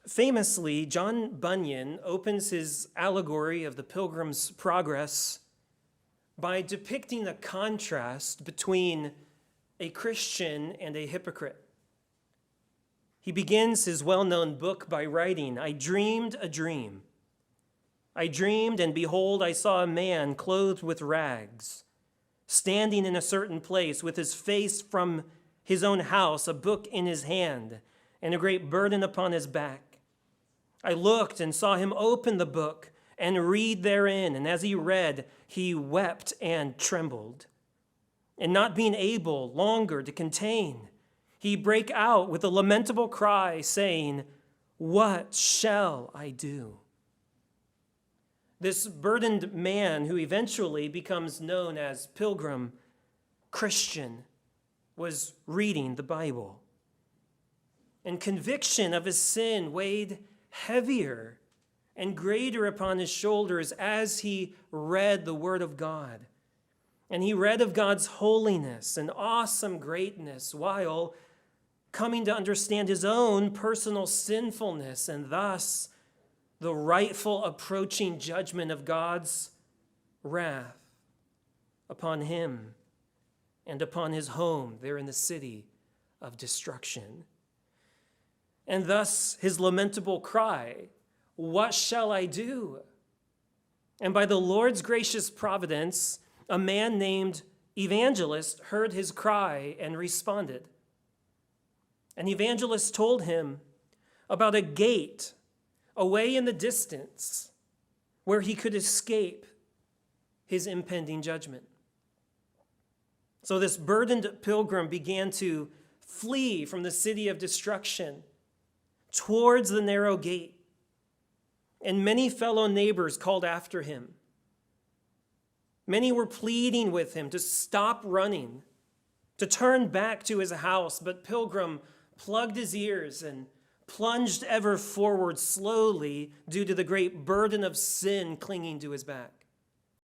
Famously, John Bunyan opens his allegory of the Pilgrim's Progress by depicting a contrast between a Christian and a hypocrite. He begins his well-known book by writing, "I dreamed a dream. I dreamed, and behold, I saw a man clothed with rags, standing in a certain place with his face from his own house, a book in his hand, and a great burden upon his back. I looked and saw him open the book and read therein, and as he read, he wept and trembled. And not being able longer to contain, he brake out with a lamentable cry, saying, 'What shall I do?'" This burdened man, who eventually becomes known as Pilgrim Christian, was reading the Bible. And conviction of his sin weighed heavier and greater upon his shoulders as he read the Word of God. And he read of God's holiness and awesome greatness while coming to understand his own personal sinfulness and thus the rightful approaching judgment of God's wrath upon him and upon his home there in the city of destruction. And thus his lamentable cry, "What shall I do?" And by the Lord's gracious providence, a man named Evangelist heard his cry and responded. And Evangelist told him about a gate away in the distance where he could escape his impending judgment. So this burdened pilgrim began to flee from the city of destruction towards the narrow gate, and many fellow neighbors called after him. Many were pleading with him to stop running, to turn back to his house, but Pilgrim plugged his ears and plunged ever forward slowly due to the great burden of sin clinging to his back.